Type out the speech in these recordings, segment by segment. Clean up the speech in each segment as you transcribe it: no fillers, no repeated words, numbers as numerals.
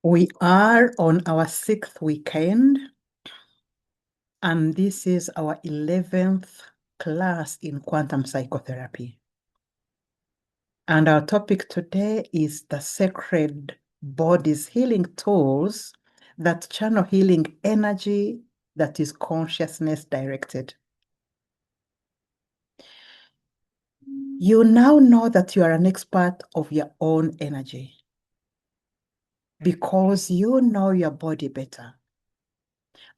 We are on our 6th weekend, and this is our 11th class in quantum psychotherapy. And our topic today is the sacred body's healing tools that channel healing energy that is consciousness directed. You now know that you are an expert of your own energy because you know your body better.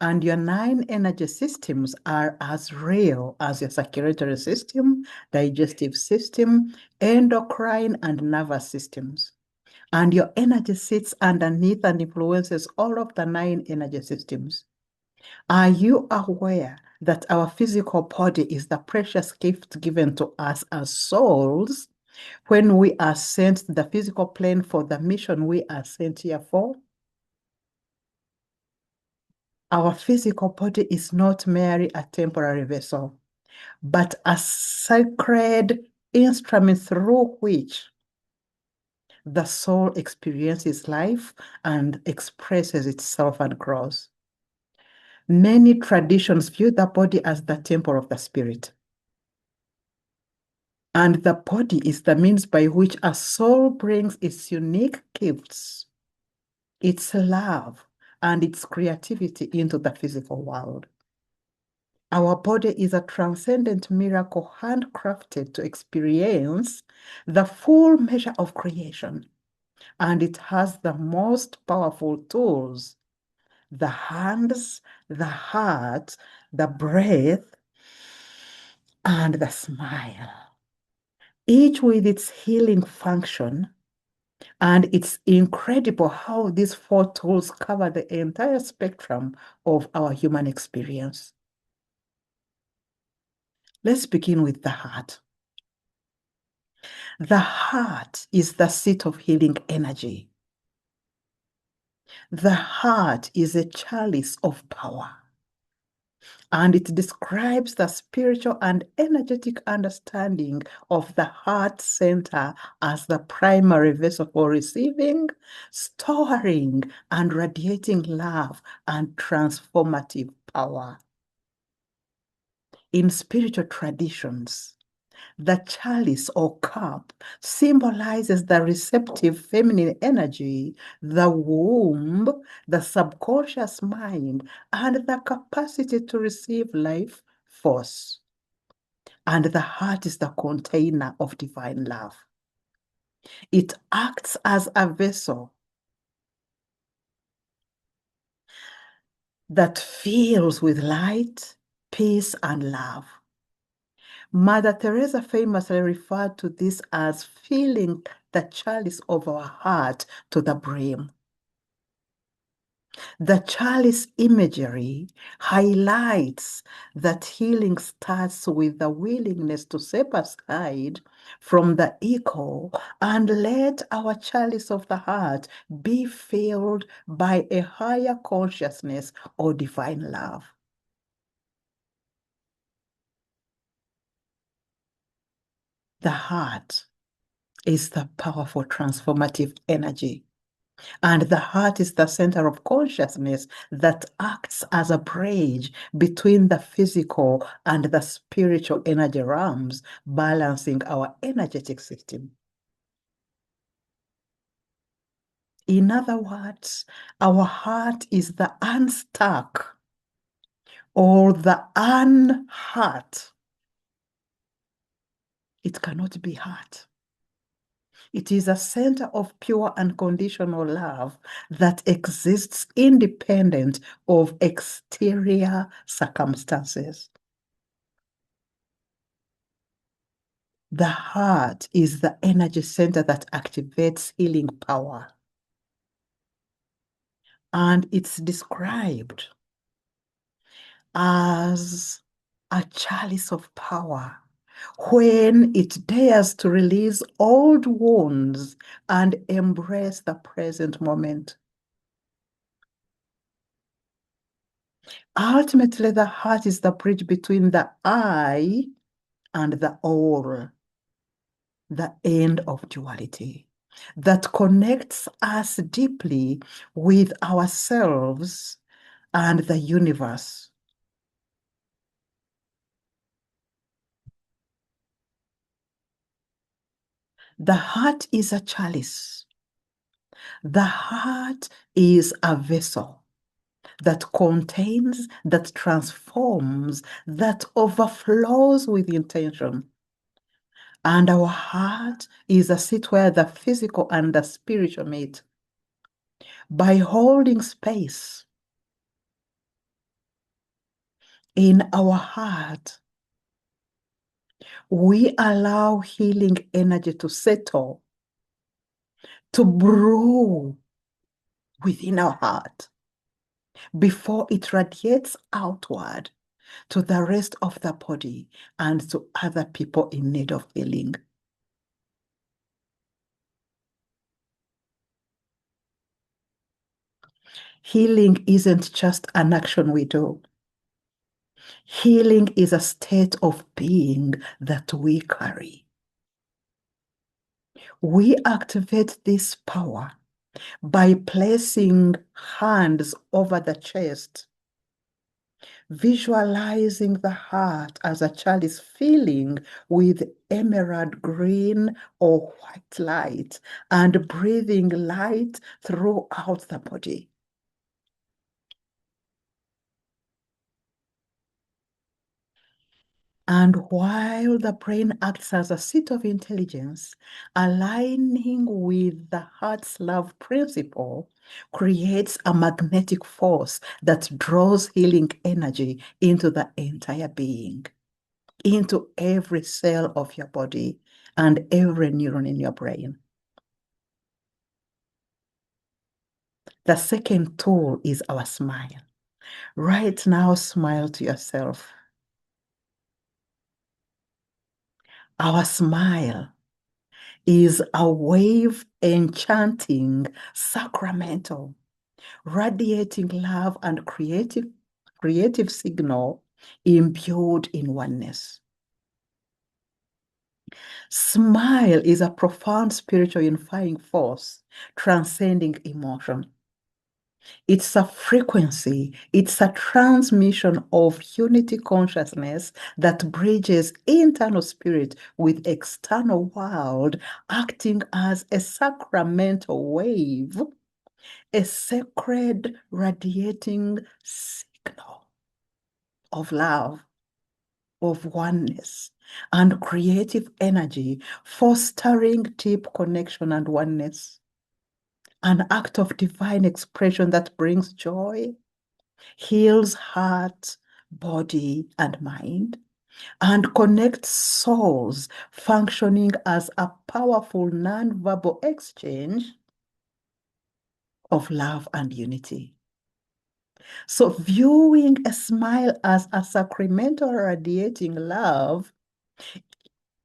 And your 9 energy systems are as real as your circulatory system, digestive system, endocrine, and nervous systems. And your energy sits underneath and influences all of the 9 energy systems. Are you aware that our physical body is the precious gift given to us as souls when we are sent to the physical plane for the mission we are sent here for? Our physical body is not merely a temporary vessel, but a sacred instrument through which the soul experiences life and expresses itself and grows. Many traditions view the body as the temple of the spirit. And the body is the means by which a soul brings its unique gifts, its love, and its creativity into the physical world. Our body is a transcendent miracle handcrafted to experience the full measure of creation. And it has the most powerful tools: the hands, the heart, the breath, and the smile, each with its healing function. And it's incredible how these 4 tools cover the entire spectrum of our human experience. Let's begin with the heart. The heart is the seat of healing energy. The heart is a chalice of power, and it describes the spiritual and energetic understanding of the heart center as the primary vessel for receiving, storing, and radiating love and transformative power. In spiritual traditions, the chalice or cup symbolizes the receptive feminine energy, the womb, the subconscious mind, and the capacity to receive life force. And the heart is the container of divine love. It acts as a vessel that fills with light, peace, and love. Mother Teresa famously referred to this as filling the chalice of our heart to the brim. The chalice imagery highlights that healing starts with the willingness to step aside from the ego and let our chalice of the heart be filled by a higher consciousness or divine love. The heart is the powerful transformative energy. And the heart is the center of consciousness that acts as a bridge between the physical and the spiritual energy realms, balancing our energetic system. In other words, our heart is the unstuck or the unhurt. It cannot be hurt. It is a center of pure unconditional love that exists independent of exterior circumstances. The heart is the energy center that activates healing power. And it's described as a chalice of power when it dares to release old wounds and embrace the present moment. Ultimately, the heart is the bridge between the I and the all, the end of duality. that connects us deeply with ourselves and the universe. The heart is a chalice. The heart is a vessel that contains, that transforms, that overflows with intention. And our heart is a seat where the physical and the spiritual meet. By holding space in our heart, we allow healing energy to settle, to brew within our heart before it radiates outward to the rest of the body and to other people in need of healing. Healing isn't just an action we do. Healing is a state of being that we carry. We activate this power by placing hands over the chest, visualizing the heart as a child is filling with emerald green or white light and breathing light throughout the body. And while the brain acts as a seat of intelligence, aligning with the heart's love principle creates a magnetic force that draws healing energy into the entire being, into every cell of your body and every neuron in your brain. The second tool is our smile. Right now, smile to yourself. Our smile is a wave enchanting, sacramental, radiating love and creative signal imbued in oneness. Smile is a profound spiritual unifying force, transcending emotion. It's a frequency, it's a transmission of unity consciousness that bridges internal spirit with external world, acting as a sacramental wave, a sacred radiating signal of love, of oneness, and creative energy, fostering deep connection and oneness. An act of divine expression that brings joy, heals heart, body, and mind, and connects souls, functioning as a powerful non-verbal exchange of love and unity. So viewing a smile as a sacramental radiating love,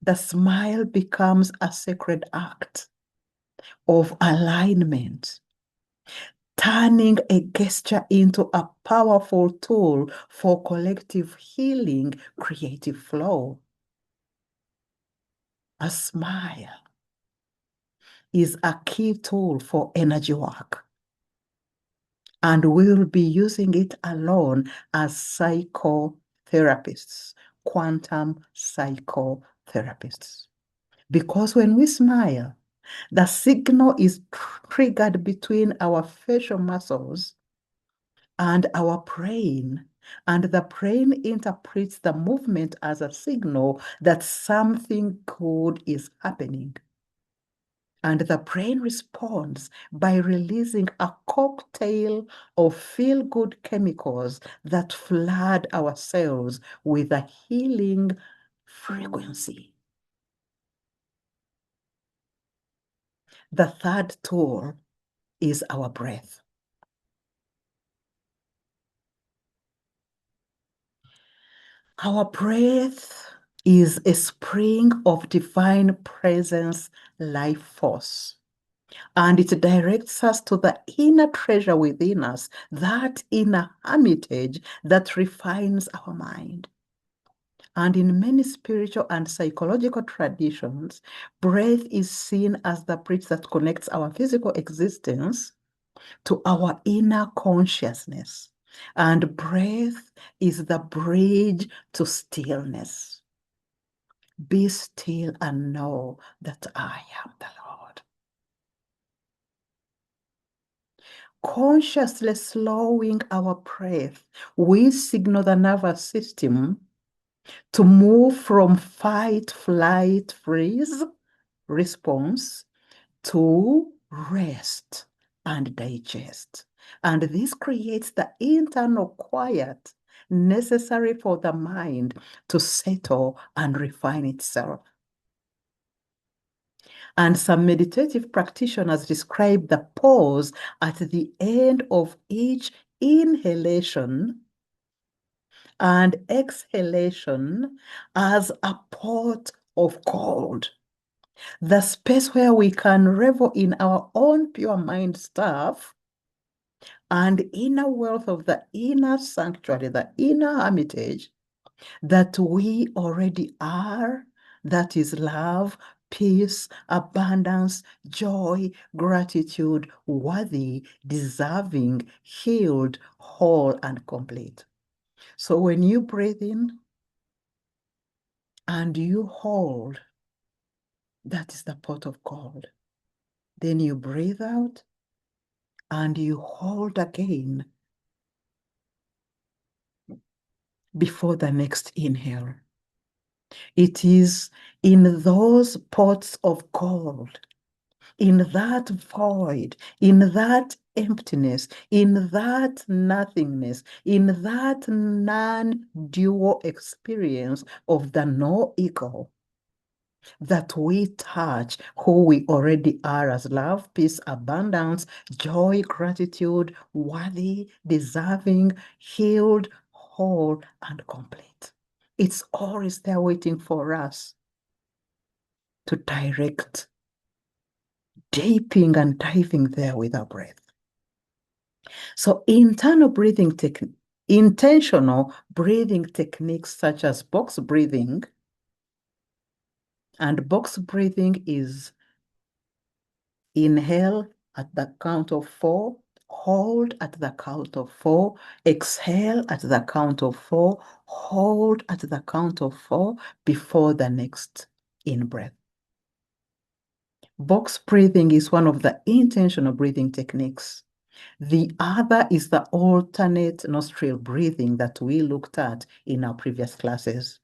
the smile becomes a sacred act of alignment, turning a gesture into a powerful tool for collective healing, creative flow. A smile is a key tool for energy work, and we will be using it alone as psychotherapists, quantum psychotherapists. Because when we smile, the signal is triggered between our facial muscles and our brain. And the brain interprets the movement as a signal that something good is happening. And the brain responds by releasing a cocktail of feel-good chemicals that flood our cells with a healing frequency. The third tool is our breath. Our breath is a spring of divine presence, life force. And it directs us to the inner treasure within us, that inner hermitage that refines our mind. And in many spiritual and psychological traditions, breath is seen as the bridge that connects our physical existence to our inner consciousness. And breath is the bridge to stillness. Be still and know that I am the Lord. Consciously slowing our breath, we signal the nervous system to move from fight, flight, freeze response to rest and digest. And this creates the internal quiet necessary for the mind to settle and refine itself. And some meditative practitioners describe the pause at the end of each inhalation and exhalation as a pot of cold, the space where we can revel in our own pure mind stuff and inner wealth of the inner sanctuary, the inner hermitage that we already are, that is love, peace, abundance, joy, gratitude, worthy, deserving, healed, whole, and complete. So when you breathe in and you hold, that is the pot of gold. Then you breathe out and you hold again before the next inhale. It is in those pots of gold, in that void, in that emptiness, in that nothingness, in that non-dual experience of the no ego, that we touch who we already are as love, peace, abundance, joy, gratitude, worthy, deserving, healed, whole, and complete. It's always there waiting for us to direct, dipping and diving there with our breath. So intentional breathing techniques such as box breathing, and box breathing is inhale at the count of 4, hold at the count of 4, exhale at the count of 4, hold at the count of 4 before the next in-breath. Box breathing is one of the intentional breathing techniques. The other is the alternate nostril breathing that we looked at in our previous classes.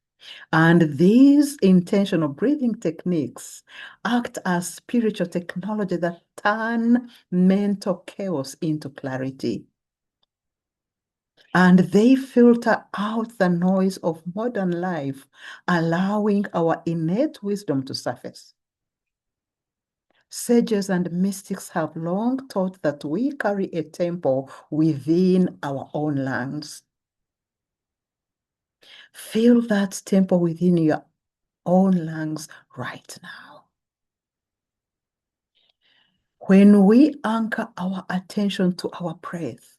And these intentional breathing techniques act as spiritual technology that turn mental chaos into clarity. And they filter out the noise of modern life, allowing our innate wisdom to surface. Sages and mystics have long taught that we carry a temple within our own lungs. Feel that temple within your own lungs right now. When we anchor our attention to our breath,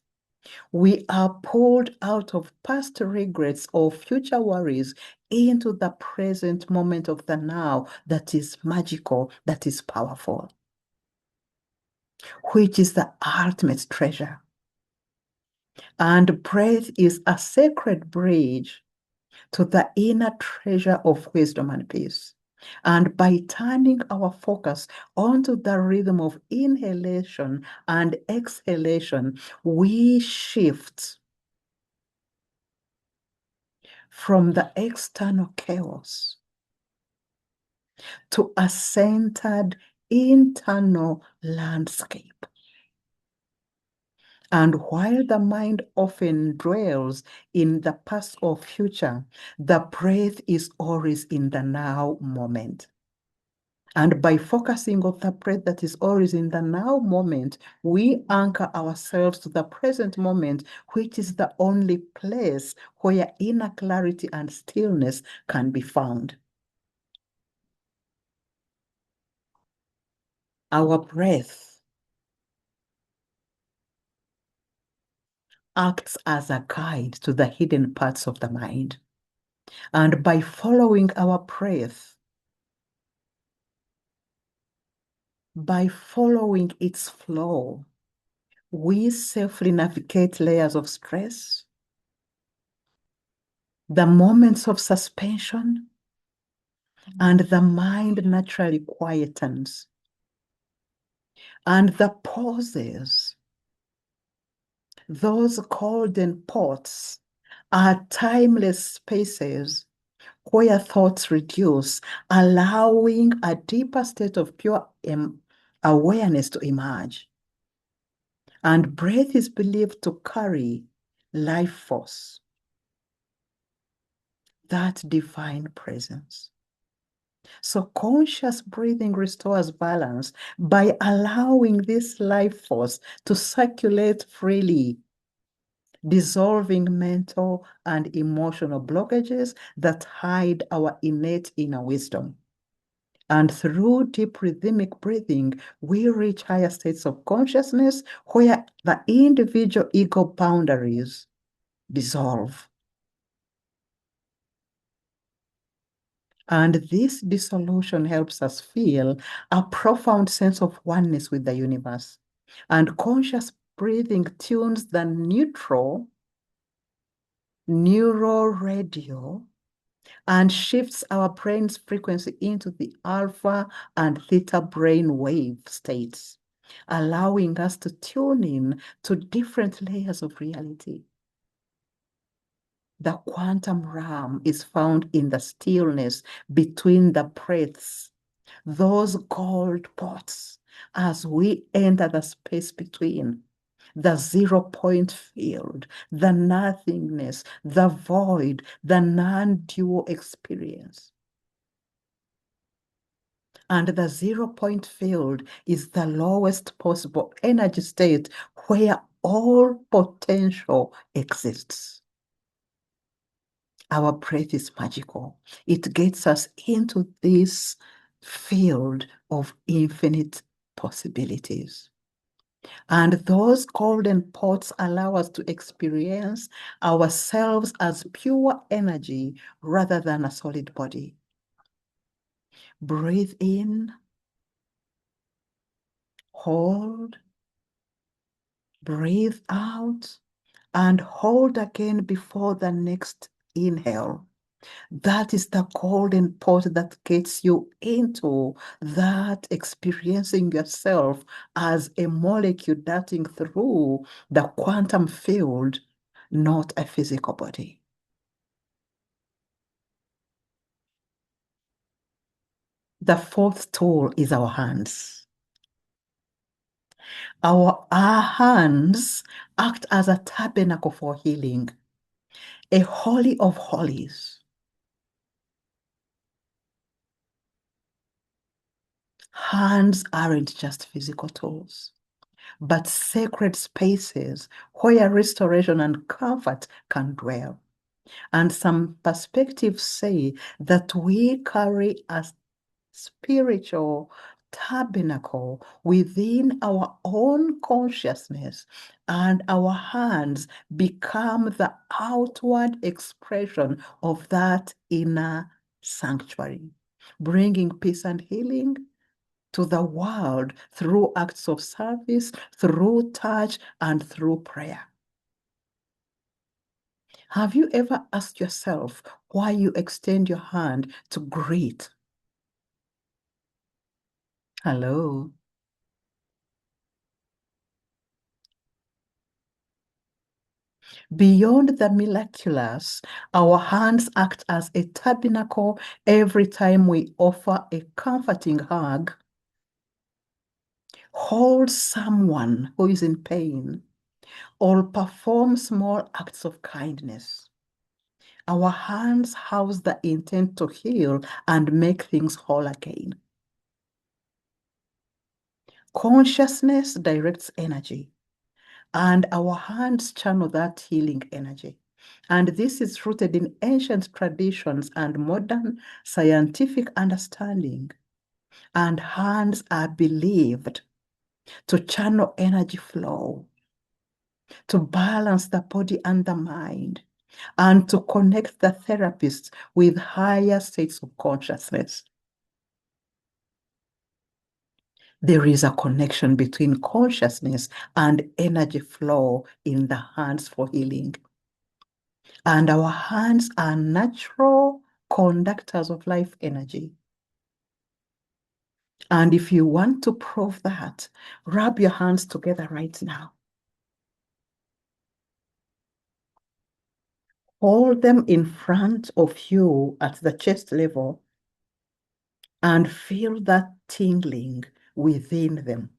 we are pulled out of past regrets or future worries into the present moment of the now that is magical, that is powerful, which is the ultimate treasure. And breath is a sacred bridge to the inner treasure of wisdom and peace. And by turning our focus onto the rhythm of inhalation and exhalation, we shift from the external chaos to a centered internal landscape. And while the mind often dwells in the past or future, the breath is always in the now moment. And by focusing on the breath that is always in the now moment, we anchor ourselves to the present moment, which is the only place where inner clarity and stillness can be found. Our breath acts as a guide to the hidden parts of the mind. And by following our breath, by following its flow, we safely navigate layers of stress, the moments of suspension, and the mind naturally quietens. And the pauses, those golden pots, are timeless spaces where thoughts reduce, allowing a deeper state of pure awareness to emerge. And breath is believed to carry life force, that divine presence. So conscious breathing restores balance by allowing this life force to circulate freely, dissolving mental and emotional blockages that hide our innate inner wisdom. And through deep rhythmic breathing, we reach higher states of consciousness where the individual ego boundaries dissolve. And this dissolution helps us feel a profound sense of oneness with the universe. And conscious breathing tunes the neural radio and shifts our brain's frequency into the alpha and theta brain wave states, allowing us to tune in to different layers of reality. The quantum realm is found in the stillness between the breaths, those gold pots, as we enter the space between, the 0 point field, the nothingness, the void, the non-dual experience. And the 0 point field is the lowest possible energy state where all potential exists. Our breath is magical. It gets us into this field of infinite possibilities. And those golden pots allow us to experience ourselves as pure energy rather than a solid body. Breathe in, hold, breathe out, and hold again before the next inhale. That is the golden pot that gets you into that experiencing yourself as a molecule darting through the quantum field, not a physical body. The fourth tool is our hands. Our hands act as a tabernacle for healing, a holy of holies. Hands aren't just physical tools, but sacred spaces where restoration and comfort can dwell. And some perspectives say that we carry a spiritual tabernacle within our own consciousness, and our hands become the outward expression of that inner sanctuary, bringing peace and healing to the world through acts of service, through touch, and through prayer. Have you ever asked yourself why you extend your hand to greet? Hello. Beyond the miraculous, our hands act as a tabernacle every time we offer a comforting hug, hold someone who is in pain, or perform small acts of kindness. Our hands house the intent to heal and make things whole again. Consciousness directs energy, and our hands channel that healing energy. And this is rooted in ancient traditions and modern scientific understanding. And hands are believed to channel energy flow, to balance the body and the mind, and to connect the therapist with higher states of consciousness. There is a connection between consciousness and energy flow in the hands for healing. And our hands are natural conductors of life energy. And if you want to prove that, rub your hands together right now. Hold them in front of you at the chest level and feel that tingling within them.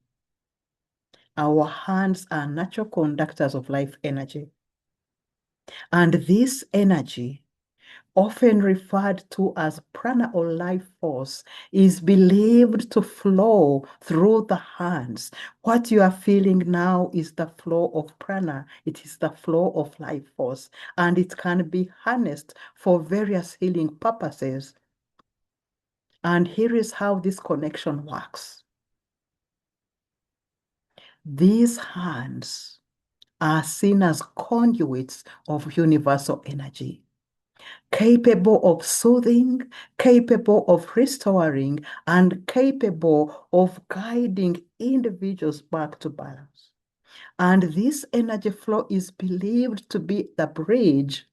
Our hands are natural conductors of life energy. And this energy, often referred to as prana or life force, is believed to flow through the hands. What you are feeling now is the flow of prana. It is the flow of life force, and it can be harnessed for various healing purposes. And here is how this connection works. These hands are seen as conduits of universal energy, capable of soothing, capable of restoring, and capable of guiding individuals back to balance. And this energy flow is believed to be the bridge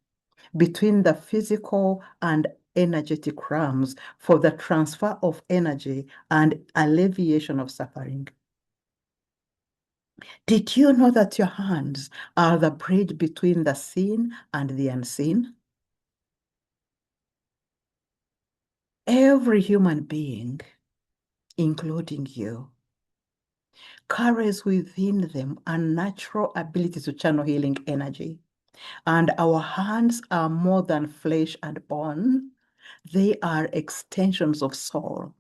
between the physical and energetic realms for the transfer of energy and alleviation of suffering. Did you know that your hands are the bridge between the seen and the unseen? Every human being, including you, carries within them a natural ability to channel healing energy. And our hands are more than flesh and bone. They are extensions of soul,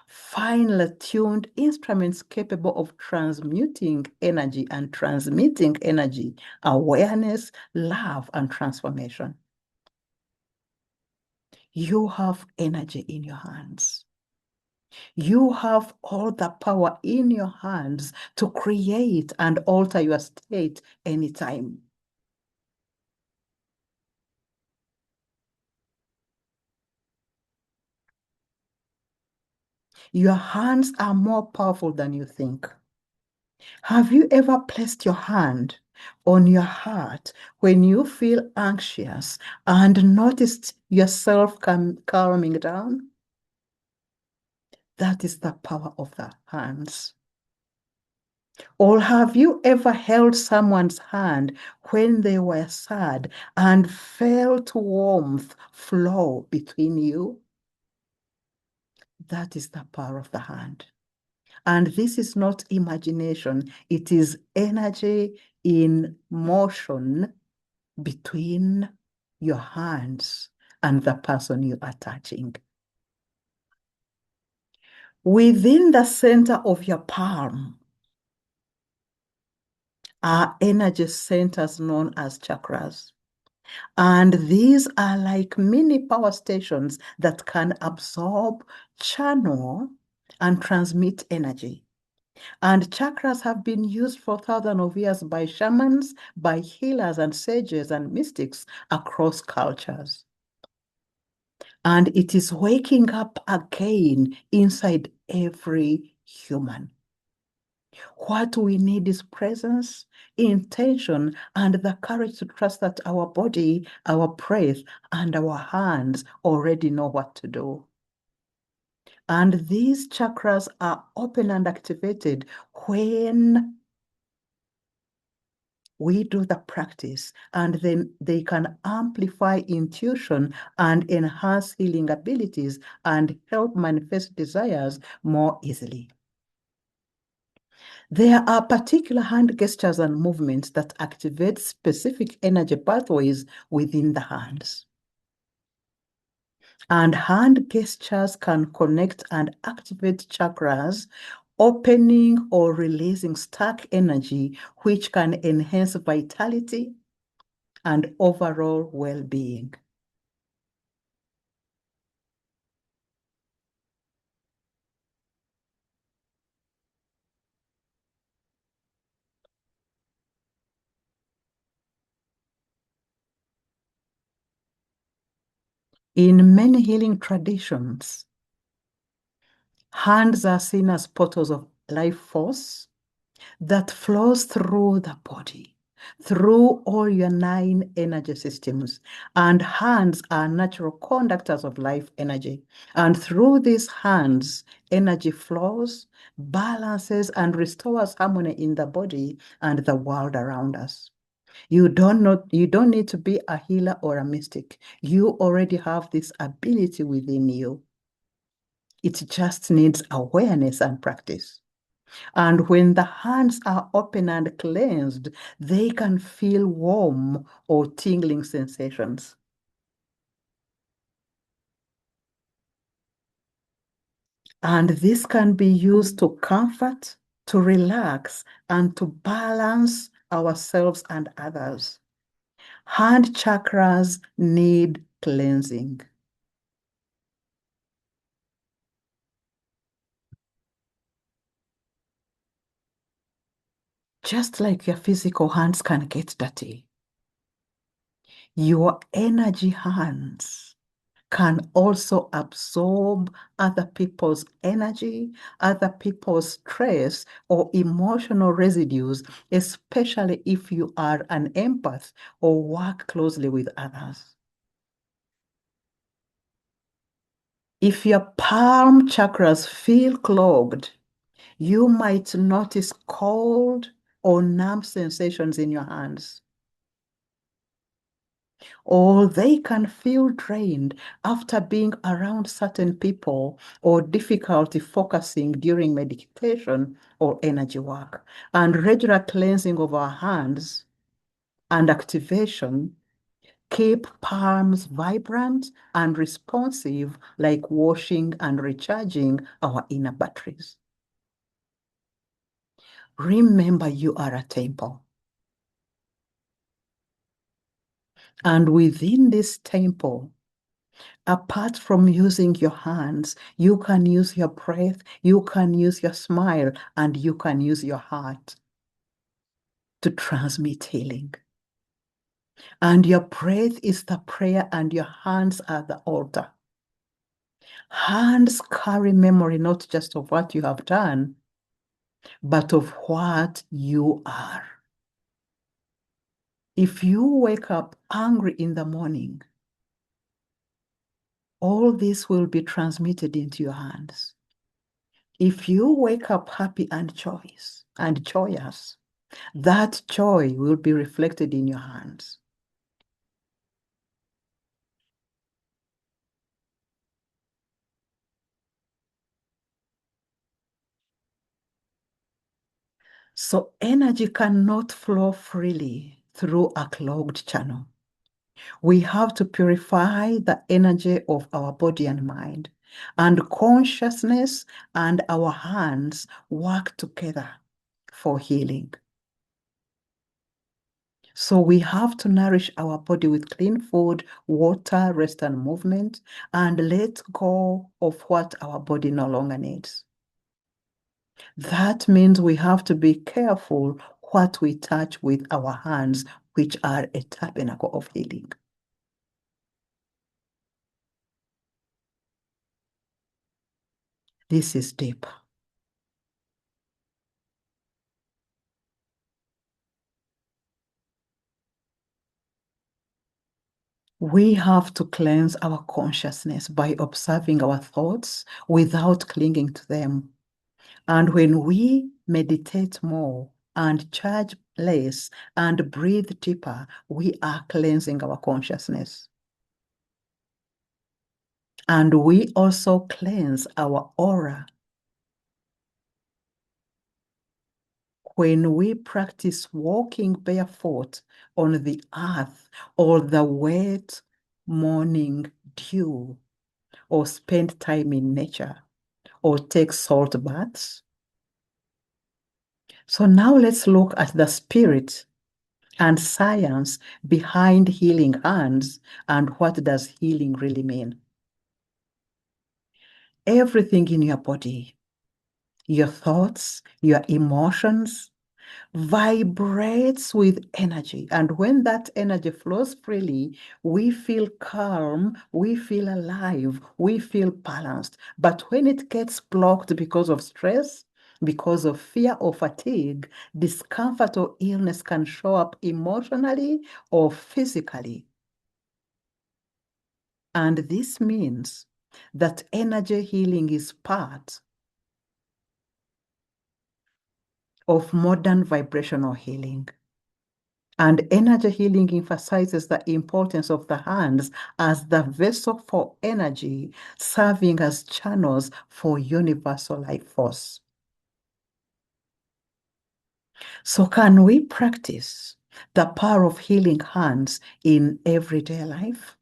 finely tuned instruments capable of transmuting energy and transmitting energy, awareness, love, and transformation. You have energy in your hands. You have all the power in your hands to create and alter your state anytime. Your hands are more powerful than you think. Have you ever placed your hand on your heart when you feel anxious and noticed yourself calming down? That is the power of the hands. Or have you ever held someone's hand when they were sad and felt warmth flow between you? That is the power of the hand. And this is not imagination, it is energy in motion between your hands and the person you are touching. Within the center of your palm are energy centers known as chakras. And these are like mini power stations that can absorb, channel, and transmit energy. And chakras have been used for thousands of years by shamans, by healers and sages and mystics across cultures. And it is waking up again inside every human. What we need is presence, intention, and the courage to trust that our body, our breath, and our hands already know what to do. And these chakras are open and activated when we do the practice, and then they can amplify intuition and enhance healing abilities and help manifest desires more easily. There are particular hand gestures and movements that activate specific energy pathways within the hands. And hand gestures can connect and activate chakras, opening or releasing stuck energy, which can enhance vitality and overall well-being. In many healing traditions, hands are seen as portals of life force that flows through the body, through all your 9 energy systems. And hands are natural conductors of life energy. And through these hands, energy flows, balances, and restores harmony in the body and the world around us. You don't need to be a healer or a mystic. You already have this ability within you. It just needs awareness and practice. And when the hands are open and cleansed, they can feel warm or tingling sensations. And this can be used to comfort, to relax, and to balance ourselves and others. Hand chakras need cleansing. Just like your physical hands can get dirty, your energy hands can also absorb other people's energy, other people's stress, or emotional residues, especially if you are an empath or work closely with others. If your palm chakras feel clogged, you might notice cold or numb sensations in your hands. Or they can feel drained after being around certain people or difficulty focusing during meditation or energy work. And regular cleansing of our hands and activation keep palms vibrant and responsive, like washing and recharging our inner batteries. Remember, you are a temple. And within this temple, apart from using your hands, you can use your breath, you can use your smile, and you can use your heart to transmit healing. And your breath is the prayer, and your hands are the altar. Hands carry memory not just of what you have done, but of what you are. If you wake up angry in the morning, all this will be transmitted into your hands. If you wake up happy and joyous, that joy will be reflected in your hands. So energy cannot flow freely through a clogged channel. We have to purify the energy of our body and mind, and consciousness and our hands work together for healing. So we have to nourish our body with clean food, water, rest, and movement, and let go of what our body no longer needs. That means we have to be careful what we touch with our hands, which are a tabernacle of healing. This is deep. We have to cleanse our consciousness by observing our thoughts without clinging to them. And when we meditate more and charge less and breathe deeper, we are cleansing our consciousness. And we also cleanse our aura. When we practice walking barefoot on the earth or the wet morning dew, or spend time in nature, or take salt baths. So now let's look at the spirit and science behind healing hands, and what does healing really mean? Everything in your body, your thoughts, your emotions, vibrates with energy. And when that energy flows freely, we feel calm, we feel alive, we feel balanced. But when it gets blocked because of stress, because of fear or fatigue, discomfort or illness can show up emotionally or physically. And this means that energy healing is part of modern vibrational healing. And energy healing emphasizes the importance of the hands as the vessel for energy, serving as channels for universal life force. So, can we practice the power of healing hands in everyday life?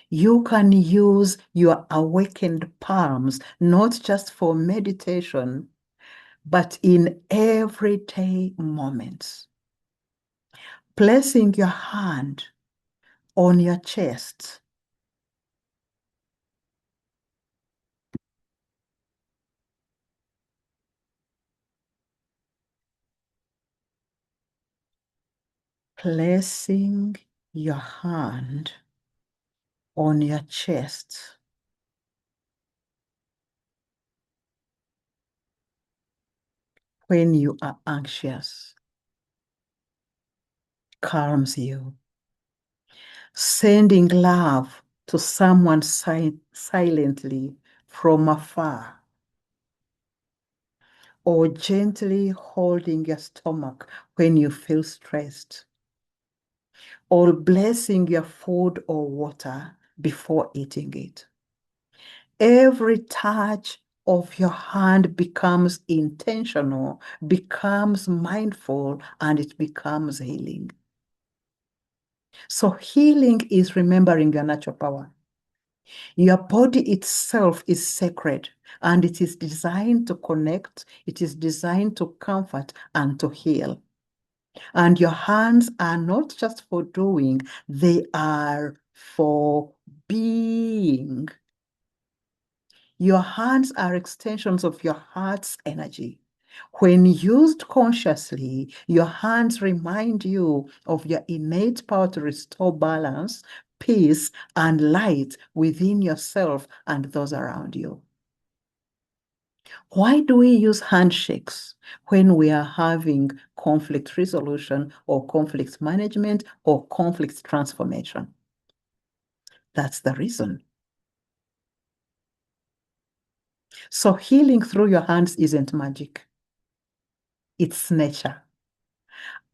You can use your awakened palms, not just for meditation, but in everyday moments. Placing your hand on your chest, placing your hand on your chest when you are anxious calms you. Sending love to someone silently from afar, or gently holding your stomach when you feel stressed, or blessing your food or water before eating it. Every touch of your hand becomes intentional, becomes mindful, and it becomes healing. So healing is remembering your natural power. Your body itself is sacred and it is designed to connect, it is designed to comfort and to heal. And your hands are not just for doing, they are for being. Your hands are extensions of your heart's energy. When used consciously, your hands remind you of your innate power to restore balance, peace, and light within yourself and those around you. Why do we use handshakes when we are having conflict resolution or conflict management or conflict transformation? That's the reason. So healing through your hands isn't magic. It's nature.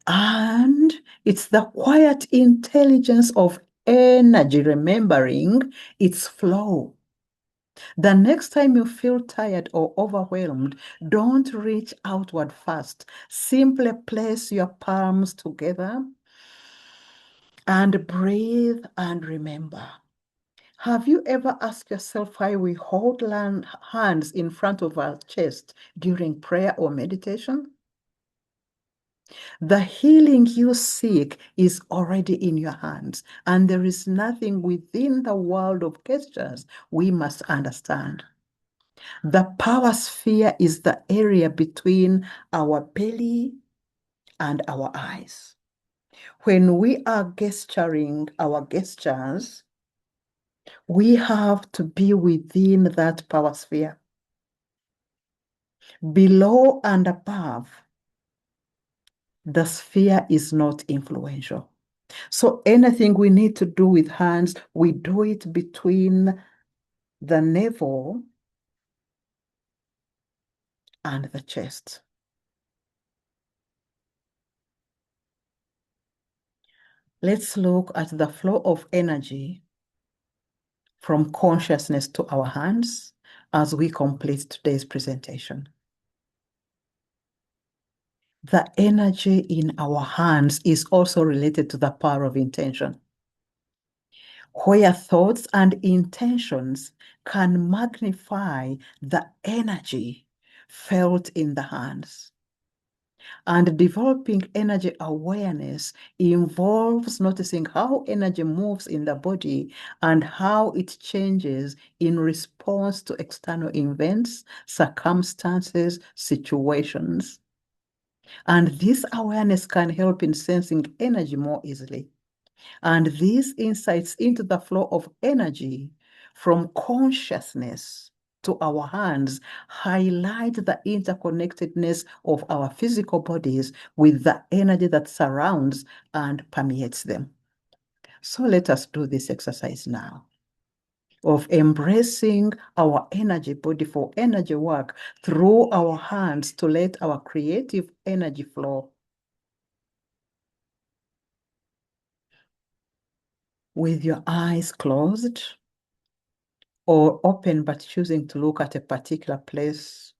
And it's the quiet intelligence of energy, remembering its flow. The next time you feel tired or overwhelmed, don't reach outward first. Simply place your palms together and breathe and remember. Have you ever asked yourself why we hold hands in front of our chest during prayer or meditation? The healing you seek is already in your hands, and there is nothing within the world of gestures we must understand. The power sphere is the area between our belly and our eyes. When we are gesturing our gestures, we have to be within that power sphere. Below and above, the sphere is not influential. So anything we need to do with hands, we do it between the navel and the chest. Let's look at the flow of energy from consciousness to our hands as we complete today's presentation. The energy in our hands is also related to the power of intention, where thoughts and intentions can magnify the energy felt in the hands. And developing energy awareness involves noticing how energy moves in the body and how it changes in response to external events, circumstances, situations. And this awareness can help in sensing energy more easily. And these insights into the flow of energy from consciousness to our hands highlight the interconnectedness of our physical bodies with the energy that surrounds and permeates them. So let us do this exercise now of embracing our energy body for energy work through our hands to let our creative energy flow. With your eyes closed or open but choosing to look at a particular place,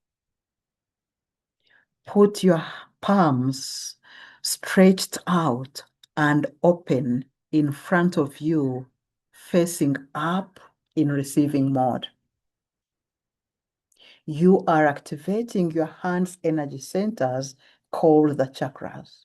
put your palms stretched out and open in front of you, facing up in receiving mode. You are activating your hands' energy centers called the chakras.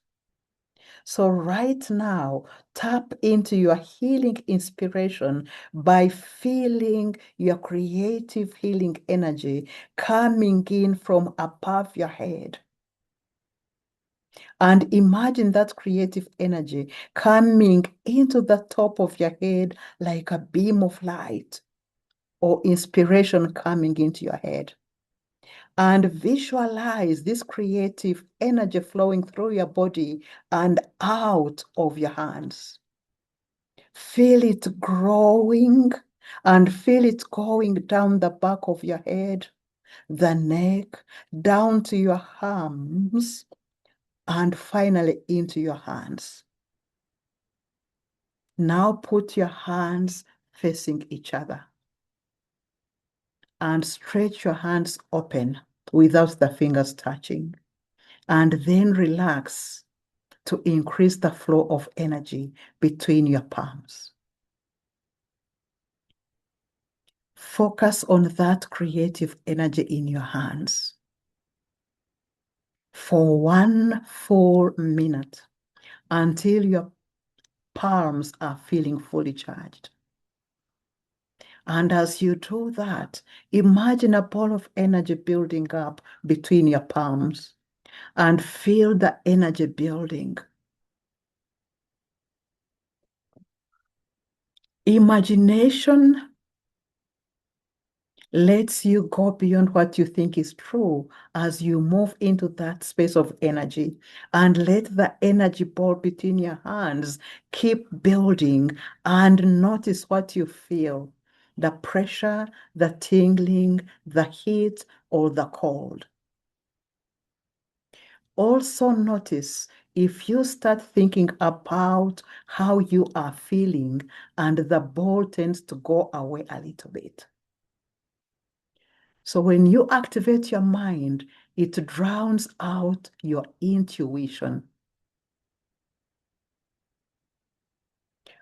So right now, tap into your healing inspiration by feeling your creative healing energy coming in from above your head. And imagine that creative energy coming into the top of your head like a beam of light or inspiration coming into your head. And visualize this creative energy flowing through your body and out of your hands. Feel it growing and feel it going down the back of your head, the neck, down to your arms, and finally into your hands. Now put your hands facing each other and stretch your hands open without the fingers touching. And then relax to increase the flow of energy between your palms. Focus on that creative energy in your hands for 1 full minute until your palms are feeling fully charged. And as you do that, imagine a ball of energy building up between your palms and feel the energy building. Imagination lets you go beyond what you think is true as you move into that space of energy and let the energy ball between your hands keep building and notice what you feel, the pressure, the tingling, the heat, or the cold. Also notice if you start thinking about how you are feeling and the ball tends to go away a little bit. So when you activate your mind, it drowns out your intuition.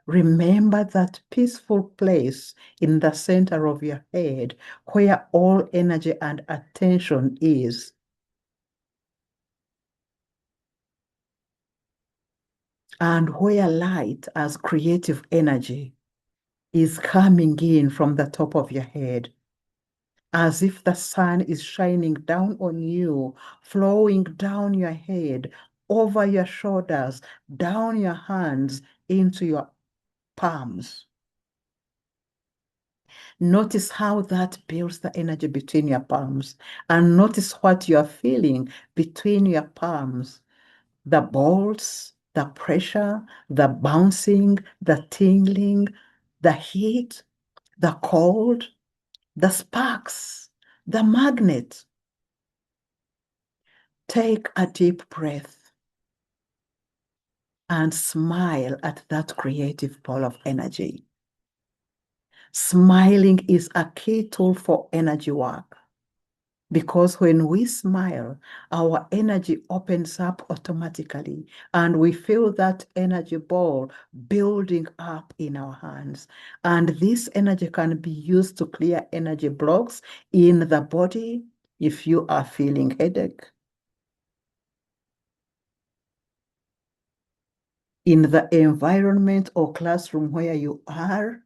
Remember that peaceful place in the center of your head where all energy and attention is. And where light as creative energy is coming in from the top of your head, as if the sun is shining down on you, flowing down your head, over your shoulders, down your hands, into your palms. Notice how that builds the energy between your palms, and notice what you're feeling between your palms. The bolts, the pressure, the bouncing, the tingling, the heat, the cold, the sparks, the magnet. Take a deep breath and smile at that creative ball of energy. Smiling is a key tool for energy work because when we smile, our energy opens up automatically and we feel that energy ball building up in our hands. And this energy can be used to clear energy blocks in the body if you are feeling headache, in the environment or classroom where you are,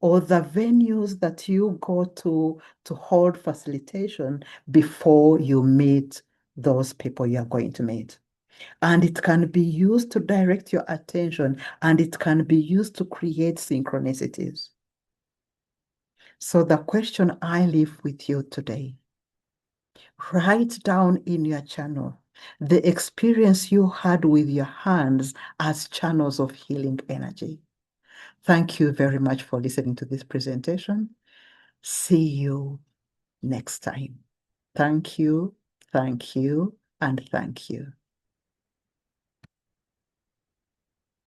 or the venues that you go to hold facilitation before you meet those people you're going to meet. And it can be used to direct your attention, and it can be used to create synchronicities. So the question I leave with you today, write down in your channel the experience you had with your hands as channels of healing energy. Thank you very much for listening to this presentation. See you next time. Thank you, and thank you.